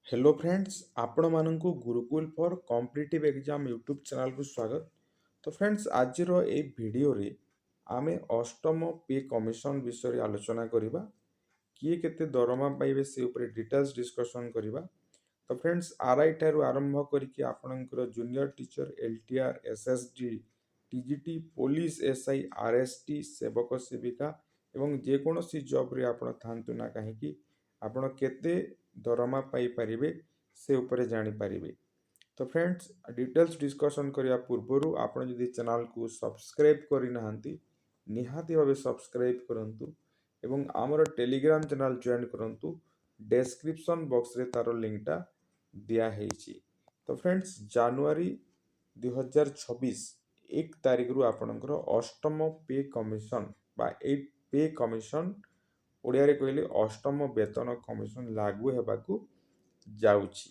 Hello friends आपण मानकु Gurukul for competitive exam YouTube channel को स्वागत। तो फ्रेंड्स आज ए वीडियो रे आमे अष्टम पे कमिशन विषय रे आलोचना करिबा। किए केते दरमा पाइबे से ऊपर डिटेल्स डिस्कशन करिबा। तो फ्रेंड्स आरआई ठारू आरंभ करिके आपनकर junior teacher LTR SSD TGT police SI RST सेवक सेविका एवं जे कोनोसी जॉब रे आपण थांतु ना काहेकि आपण केते दरमा पाई परिबे से ऊपर जानी परिबे। तो फ्रेंड्स डिटेल्स डिस्कशन करिया पूर्वरु आपण जदि चैनल को सब्सक्राइब करि नाहंती निहाती भाबे सब्सक्राइब करंतु एवं आमर टेलीग्राम चैनल जॉइन करंतु। डिस्क्रिप्शन बॉक्स रे तार लिंक टा दिया हेछि। तो फ्रेंड्स जनवरी 2026 1 तारिख रु आपनकर अष्टम पे कमिशन बा 8 पे कमिशन ओडिया रे कहले अष्टम वेतन कमिशन लागू हेबाकू जाउछि।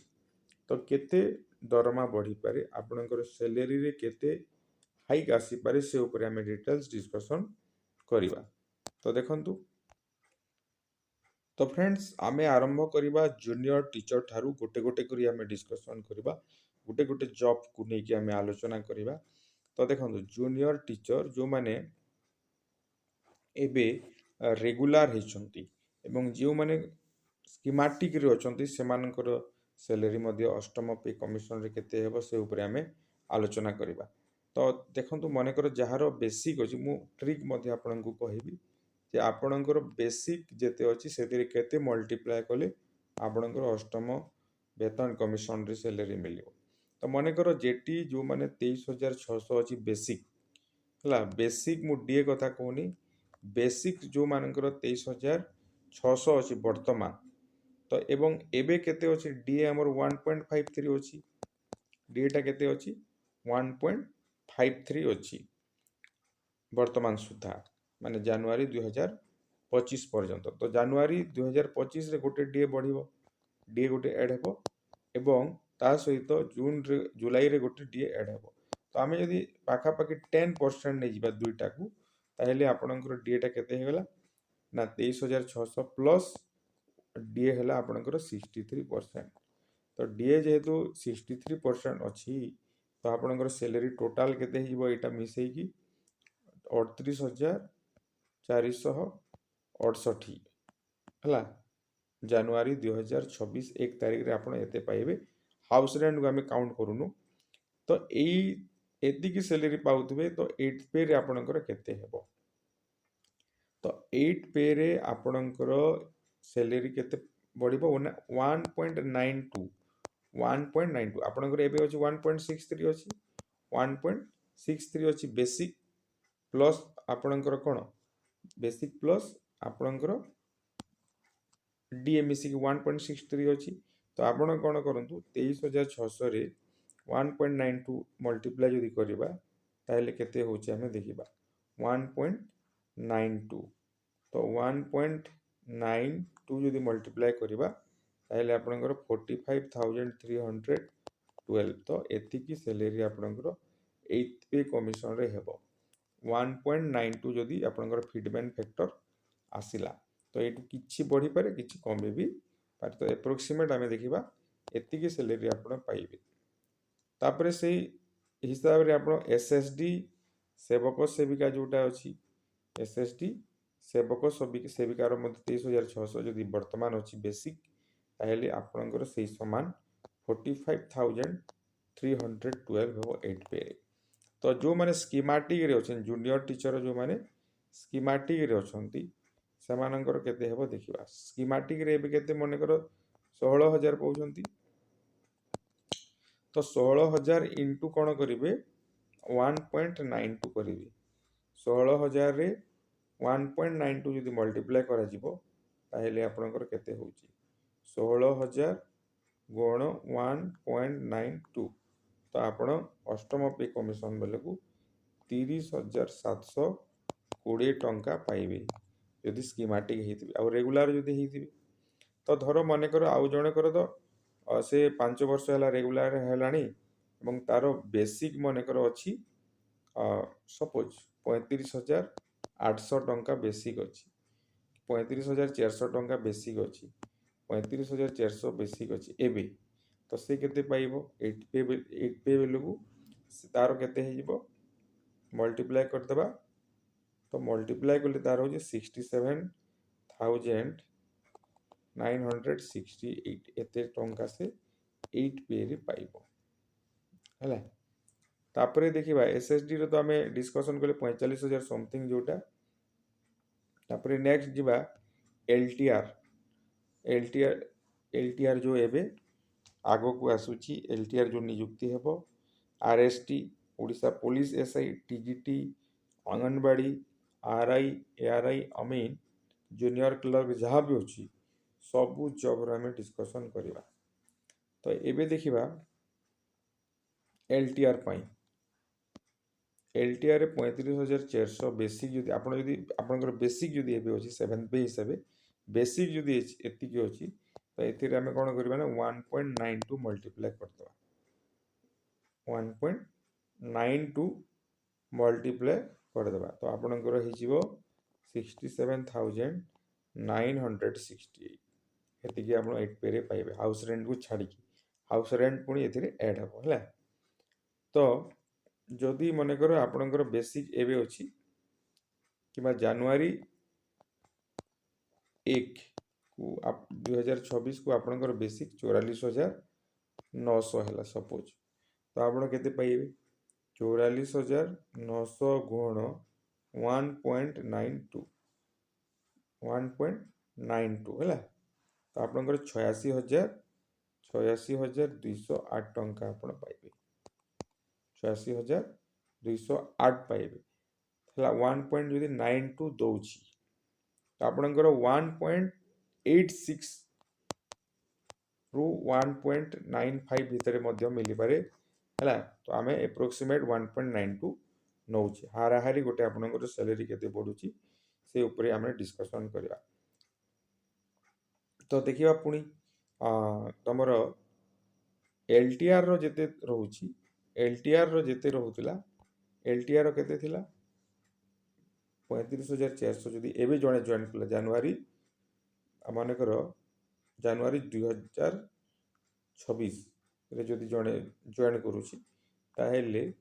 तो केते दरमा बढ़ी पारे आपनकर सैलरी रे केते हाइक आसी पारे से ऊपर हमें डिटेल्स डिस्कशन करिबा। तो देखंतु तो फ्रेंड्स आमे आरंभ करिबा जूनियर टीचर ठारू गोटे गोटे करी हमें डिस्कशन करिबा। गोटे गोटे जॉब को नै कि हमें आलोचना करिबा। तो देखंतु जूनियर टीचर जो माने एबे रेगुलर हेचंती एवं जो माने स्कीमेटिक रे अछंती सेमानकर सैलरी मध्य अष्टम पे कमिशन रे केते हेबो से ऊपर हमें आलोचना करिबा। तो देखंतु मनेकर जहार बेसिक अछि मु ट्रिक मध्य आपनकु कहिबी जे आपनकर बेसिक जेते अछि सेतिरे केते मल्टीप्लाई कले आपनकर अष्टम वेतन कमिशन रे सैलरी मिलियो। तो मनेकर जेटी जो माने 23600 अछि बेसिक हला बेसिक मु डीए कथा कहूनी बेसिक जो मानकर 23600 अछि वर्तमान। तो एवं एबे केते अछि डीए हमर 1.53 अछि डीए टा केते अछि 1.53 अछि वर्तमान सुधा माने जनवरी 2025 पर्यंत। तो जनवरी 2025 रे गोटे डीए बढ़िबो डीए गोटे ऐड हेबो एवं ता सहित जून रे जुलाई रे गोटे डीए ऐड हेबो। तो आमे यदि पाखा पाखी 10% नै जिबा दुईटा को ताहेले आपनकर डीए टा केते हेगला ना 23600 प्लस डीए हला आपनकर 63%। तो डीए जेहेतु 63% अछि तो आपनकर सैलरी टोटल केते हिबो एटा मिसै की 38468 हला जनवरी 2026 1 तारिख रे आपण एते पाइबे। हाउस रेंट को हमें काउंट करूनु तो एई एति की सैलरी पाउतबे तो 8 पे रे आपनकर केते हेबो। तो 8 पे रे आपनकर सैलरी केते बढ़िबो 1.92 आपनकर एबे अछि 1.63 अछि 1.63 अछि बेसिक प्लस आपनकर कोन बेसिक प्लस आपनकर डीए मिसी 1.63 अछि। तो आपण कोन करंतु 23600 रे 1.92 मल्टीप्लाई जदि करिबा ताहेले केते होछि हमें देखिबा 1.92। तो 1.92 जदि मल्टीप्लाई करिबा ताहेले आपनकर 45312। तो एति की सैलरी आपनकर 8th पे कमिशन रे हेबो 1.92 जदि आपनकर फीडबैक फैक्टर आसिला। तो एटु किछि बढ़ी पारे किछि कमे भी पारे। तो एप्रोक्सीमेट हमें देखिबा एति की सैलरी आपण पाइबे। तापरे से हिसाब रे आपण एसएसडी सेवक सेविका जोटा अछि एसएसडी सेवक सेविकार मध्ये 23600 जदि वर्तमान अछि बेसिक ताहेले आपनकर सेही समान 45312 हो 8 पे। तो जो माने स्कीमेटिक रे अछन जूनियर टीचर जो माने स्कीमेटिक रे अछंती सेमानकर केते हेबो देखिबा। स्कीमेटिक रे एबे केते मने करो 16000 पाउछंती तो 16000 इनटू कोन करिवे 1.92 करिवे 16000 रे 1.92 जदि मल्टीप्लाई करा जिवो ताहेले आपनकर केते होउची 16000 गुण 1.92। तो आपण अष्टम पे कमिशन बेले को 30720 टंका पाइबे यदि स्कीमेटिक हेतिबे आ रेगुलर जदि हेतिबे। तो धरो माने करो आउ जणे करो तो से 5 वर्ष हला रेगुलर हेलानी एवं तारो बेसिक माने करो अछि सपोज 35800 टंका बेसिक अछि 35400 टंका बेसिक अछि। 35,400 बेसिक अच्छी एबे तो से केते पाइबो 8 पे बेलू को तार केते हो मल्टीप्लाई करदेबा तो मल्टीप्लाई कले तार हो 67,968 एते टंका से 8 पे रे पाइबो है। तापरे देखिबा एसएसडी रो तो आमे डिस्कशन कले 45,000 समथिंग जोटा। तापरे नेक्स्ट जिबा एलटीआर एलटीआर एलटीआर जो एबे आगो को आसुची एलटीआर जो नियुक्ति हेबो RST Odisha police SI TGT anganwadi RI ARI अमीन जूनियर क्लर्क जहाँ भी अच्छी सबू जब आम डिस्कसन करवा। तो एबे देखिबा एलटीआर पाई एलटीआर 35,400 बेसिक जदि आपण जदि आपनकर बेसिक जदि एबे अछि 7 पे हिसाब बेसिक जदि एतिकी अछि तो एथिरे आमे कोन करबा ना 1.92 मल्टीप्लाई करदवा 1.92 मल्टीप्लाई करदवा तो आपनकर हि जिवो 67,968 एतिकी आपण 8 पे रे पाइबे हाउस रेंट को छाड़ी हाउस रेंट पुनी एथिरे ऐड हबो हला। तो जदि मन कर आपनकर बेसिक एबे अछि कि जनवरी 1 को 2026 को आपनकर बेसिक 44,900 है सपोज तो आप केते पाइबे 44,900 गुण 1.92 है तो आपनकर 86,208 टंका आपण पाइबे 86,208 पाइबे 1.92 दौची तो आपनकर 1.86 रु 1.95 भितर मध्य मिली पारे है तो आम एप्रोक्सीमेट 1.92 नौचे हाराहारी गोटे आपनकर सैलरी केते बढ़ुची से ऊपर आम डिस्कसन करवा। तो देखिबा पुणी तमर एलटीआर रो जेते रहउची एलटीआर रो जेते रहउतला एलटीआर रो केते थिला 35,400 जदि एबे जणे जॉइन कला जनवरी मानकर जनवरी 2026 रे जदि जणे जॉइन करूची ताहेले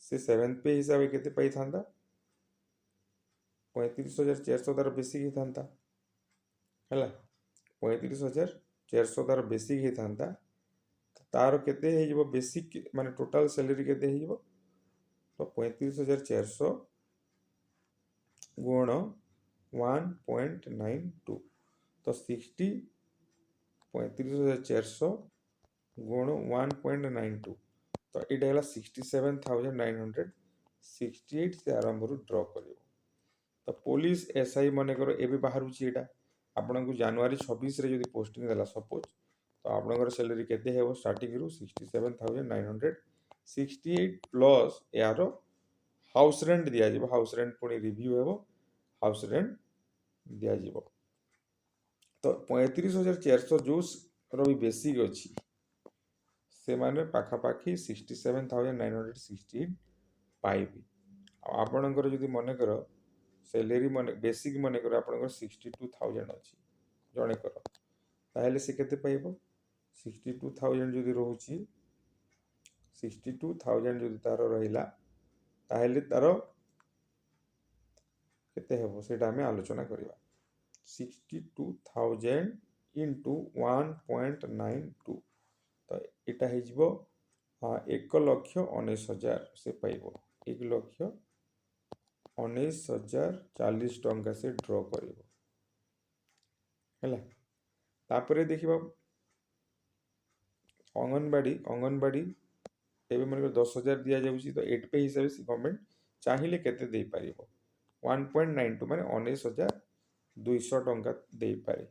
से 7 पे हिसाब केते पाई थांदा 35,400 तार बेसिक ही थांता है 35,400 तार बेसिक ही थांता तार केते हे जबो बेसिक माने टोटल सैलरी केते हे जबो तो 35,400 गुण 1.92 तो 35,400 गुण 1.92 तो ये है 67,968 से आरंभ ड्र कर। तो पुलिस एसआई मनकर एबे बाहर आपन को जनवरी 26 रे जदि पोस्टिंग देला सपोज तो आपनकर सैलरी केते हेबो स्टार्टिंग रु 67,968 प्लस यार हाउस रेंट दिया जिवो हाउस रेंट पुणी रिव्यू हेबो हाउस रेंट दिया जिवो। तो 35,400 जो रवि बेसिक अच्छी से माने पाखापाखि 67,968 पाइबे आपणकर जदि मनकर सैलरी मन बेसिक मनकर आपणकर 62,000 अच्छी जणे कर ताहेले से केते पाइबो 62,000 जदि रहउची 62,000 जदि तार रहिला ताहेले तार केते हेबो सेटा हमें आलोचना करबा 62,000 इंटू 1.92 तो इटा हे जिवो 1,19,000 से पाइबो 1,19,040 टंका से ड्र करिवो हैला। तापरे देखिबा अंगनवाड़ी एबे मन 10,000 दिया जाउची तो 8 पे हिसाब से गवर्नमेंट चाहिले केते दे पारिबो 1.92 माने 19,200 टंका दे पारे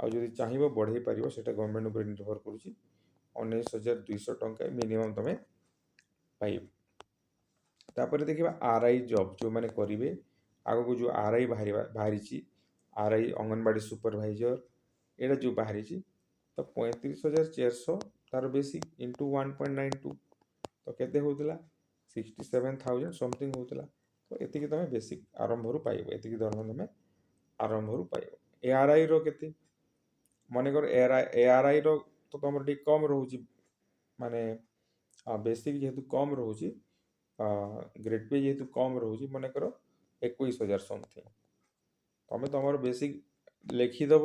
आ जदि चाहिबो बढ़ाई पारिबो सेटा गवर्नमेंट ऊपर निर्भर करूची 19,200 टंका मिनिमम तमे पाइबो। तापरे देखिबा आरआई जॉब जो माने करिवे आगो को जो आरआई बाहरी आरआई अंगनवाड़ी सुपरवाइजर एटा जो बाहरी तो 35,400 तार बेसिक इंटू 1.92 तो केते होतला 67,000 समथिंग होतला तो एतिकी तमे बेसिक आरंभ रु पाइबो एतिकी दरमा तमे आरंभ रु पाइबो। एआरआई रो केते ମନେକର ARI ର ତ ତମର ଟିକେ କମ୍ ରହୁଛି, ମାନେ ବେସିକ୍ ଯେହେତୁ କମ୍ ରହୁଛି, ଗ୍ରେଡ୍ ପେ ଯେହେତୁ କମ୍ ରହୁଛି, ମନେକର 21,000 ସମଥିଙ୍ଗ, ତମେ ତମର ବେସିକ୍ ଲେଖିଦେବ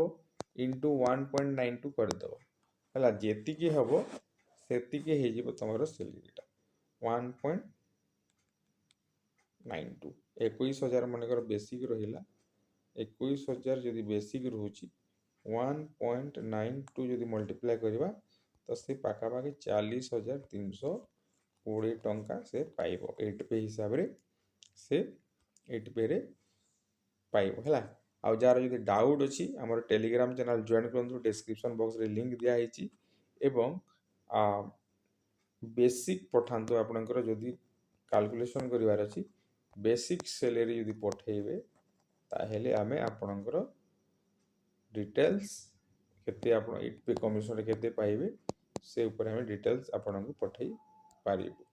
ଇଣ୍ଟୁ 1.92 କରିଦେବ ହେଲା, ଯେତିକି ହେବ ସେତିକି ହେଇଯିବ ତମର ସେଲେରୀଟା 1.92। 21,000 ମନେକର ବେସିକ୍ ରହିଲା, 21,000 ଯଦି ବେସିକ୍ ରହୁଛି 1.92 ଯଦି ମଲ୍ଟିପ୍ଲାଏ କରିବା ତ ସେ ପାଖାପାଖି 40,320 ଟଙ୍କା ସେ ପାଇବ 8 ପେ ହିସାବରେ, ସେ 8 ପେରେ ପାଇବ ହେଲା। ଆଉ ଯାହାର ଯଦି ଡାଉଟ୍ ଅଛି ଆମର ଟେଲିଗ୍ରାମ ଚ୍ୟାନେଲ୍ ଜଏନ୍ କରନ୍ତୁ, ଡେସ୍କ୍ରିପ୍ସନ୍ ବକ୍ସରେ ଲିଙ୍କ୍ ଦିଆହେଇଛି, ଏବଂ ବେସିକ୍ ପଠାନ୍ତୁ। ଆପଣଙ୍କର ଯଦି କାଲକୁଲେସନ୍ କରିବାର ଅଛି, ବେସିକ୍ ସେଲେରୀ ଯଦି ପଠାଇବେ ତାହେଲେ ଆମେ ଆପଣଙ୍କର डिटेल्स केते आपण 8 पे कमिशन केते पाइबे से ऊपर हमें डिटेल्स आपनको पठाई पारिबो।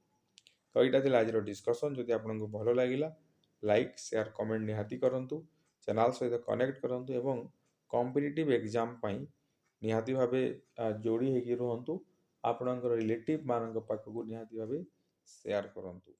तो एटा थिला आज डिस्कशन। जदि आपनको भलो लागिला लाइक शेयर कमेंट निहाती करंतु, चैनल सहित कनेक्ट करंतु एवं कॉम्पिटिटिव एग्जाम पई निहाती भाबे जोड़ी हेकी रहंतु, आपणकर रिलेटिव मानक पाखकु निहाती भाबे शेयर करंतु।